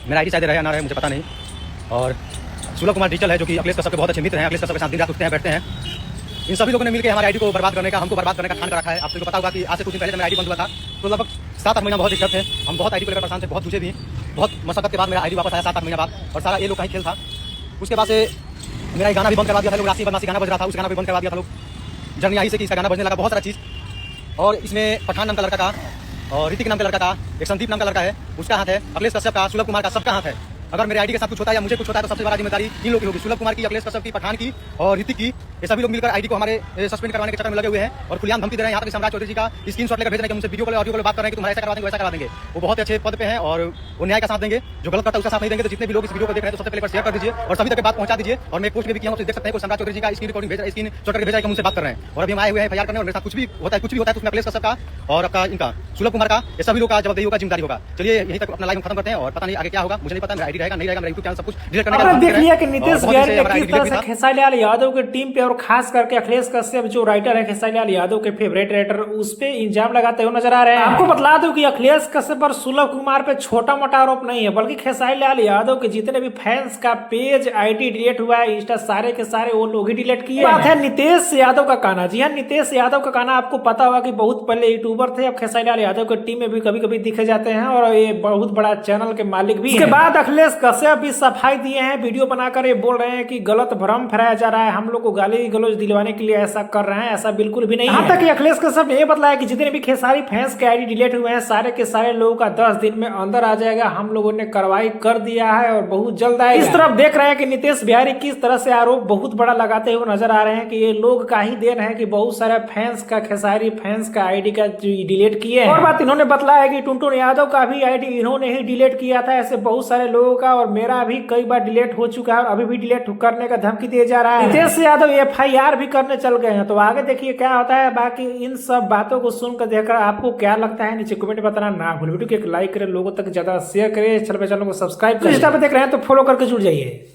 मेरा आईडी शायद रहे या ना रहे मुझे पता नहीं। और सुलभ कुमार डिजिटल है जो कि अखिलेश कश्यप के बहुत अच्छे मित्र हैं, अखिलेश कश्यप के साथ दिन रात उठते हैं बैठते हैं। इन सभी लोगों ने मिलकर हमारे आईडी को बर्बाद करने का, हमको बर्बाद करने का ठान कर रखा है। आपको पता होगा कि आज से कुछ दिन पहले जब मेरा आईडी बंद हुआ था तो लगभग 7-8 महीना बहुत दिक्कत थे। हम बहुत आईडी को लेकर परेशान थे, बहुत जूझे भी, बहुत मशक्कत के बाद मेरा आईडी वापस आया 7-8 महीना बाद। और सारा ये लोग का ही खेल था। उसके बाद से मेरा गाना भी बंद करवा दिया था लोग, राशि बदमाशी गाना बज रहा था, उस गाना भी बंद करवा दिया था लोग। जर्नी आई से कि इसका गाना बजने लगा बहुत सारा चीज़। और इसमें पठान नाम का लड़का का और ऋतिक नाम का लड़का का, एक संदीप नाम का लड़का है, उसका हाथ है, अखिलेश कश्यप का, सुलभ कुमार का, सबका हाथ है। अगर मेरे आईडी के साथ कुछ होता है या मुझे कुछ होता है तो सबसे बड़ा जिम्मेदारी इन लोगों की होगी, सुलभ कुमार की, अखिलेश कश्यप की, पठान की और ऋतिक की। ये सभी लोग मिलकर आईडी को हमारे सस्पेंड करवाने के चक्कर में लगे हुए हैं और खुलेआम धमकी दे रहे हैं। यहाँ तक सम्राट चौधरी जी का स्क्रीनशॉट लेकर भेज रहे हैं कि मुझसे वीडियो कॉल ऑडियो कॉल बात कर रहे हैं कि तुम्हारा ऐसा करवा देंगे वैसा करवा देंगे। वो बहुत अच्छे पद पे हैं और वो न्याय का साथ देंगे, जो गलत करता है उसका साथ नहीं देंगे। तो जितने भी लोग इस वीडियो को देख रहे हैं तो सबसे पहले शेयर कर दीजिए और सभी तक बात पहुंचा दीजिए। और मैं पोस्ट में भी किया हूं, देख सकते हैं सम्राट चौधरी जी का स्क्रीन रिकॉर्डिंग भेज रहा है, स्क्रीन शॉट करके भेजा है कि मुझसे बात कर रहे हैं। और अभी हम आए हुए हैं एफआईआर करने और मेरे साथ कुछ भी होता है तो उसमें अखिलेश कश्यप का और आपका इनका सुलभ कुमार का, ये सभी लोग का जवाबदेही होगा, जिम्मेदारी होगा। चलिए यहीं तक अपना लाइव खत्म करते हैं और पता नहीं आगे क्या होगा, मुझे नहीं पता। मेरा आईडी रहेगा नहीं रहेगा, मेरा यूट्यूब चैनल सब कुछ डिलीट करने का देख लिया कि नीतीश बिहारी ने किस तरह से खेसारीलाल यादव की टीम पे और खास करके अखिलेश कश्यप जो राइटर है खेसारीलाल यादव के फेवरेट राइटर, उस पे इल्जाम लगाते हुए नजर आ रहे हैं। आपको बता दूं कि अखिलेश कश्यप और सुलभ कुमार पे छोटा मोटा आरोप नहीं है, बल्कि खेसारीलाल यादव के जितने भी फैंस का पेज आईडी डिलीट हुआ है, इंस्टा सारे के सारे वो लोग ही डिलीट किए। बात है नीतीश यादव का कहना। जी हाँ, नीतीश यादव का कहना आपको पता होगा कि बहुत पहले यूट्यूबर थे, अब खेसारीलाल यादव की टीम में भी कभी कभी दिखे जाते हैं और ये बहुत बड़ा चैनल के मालिक भी। इसके बाद अखिलेश कश्यप भी सफाई दिए हैं, वीडियो बनाकर ये बोल रहे हैं कि गलत भ्रम फैलाया जा रहा है, हम लोग को गाली गलौज दिलवाने के लिए ऐसा कर रहे हैं, ऐसा बिल्कुल भी नहीं है। यहाँ तक कि अखिलेश कश्यप ने ये बतलाया कि जितने भी खेसारी फैंस के आईडी डिलीट हुए हैं सारे के सारे लोगों का 10 दिन में अंदर आ जाएगा, हम लोगों ने कार्रवाई कर दिया है और बहुत जल्द आएगा। इस तरफ देख रहे हैं कि नीतीश बिहारी किस तरह से आरोप बहुत बड़ा लगाते हुए नजर आ रहे हैं कि ये लोग का ही देन है कि बहुत सारे फैंस का, खेसारी फैंस का आईडी का डिलीट किए हैं। और बात इन्होंने बतलाया कि टुनटुन यादव का भी आईडी इन्होंने ही डिलीट किया था, ऐसे बहुत सारे लोगों का, और मेरा भी कई बार डिलीट हो चुका है और अभी भी डिलीट करने का धमकी दिया जा रहा है। नीतीश यादव एफआईआर भी करने चल गए हैं, तो आगे देखिए क्या होता है। बाकी इन सब बातों को सुनकर देखकर आपको क्या लगता है नीचे कमेंट में बताना ना भूल। वीडियो को एक लाइक करें, लोगों तक ज्यादा शेयर करें, चैनल को सब्सक्राइब करें, इंस्टा पे देख रहे हैं तो फॉलो करके जुड़ जाइए।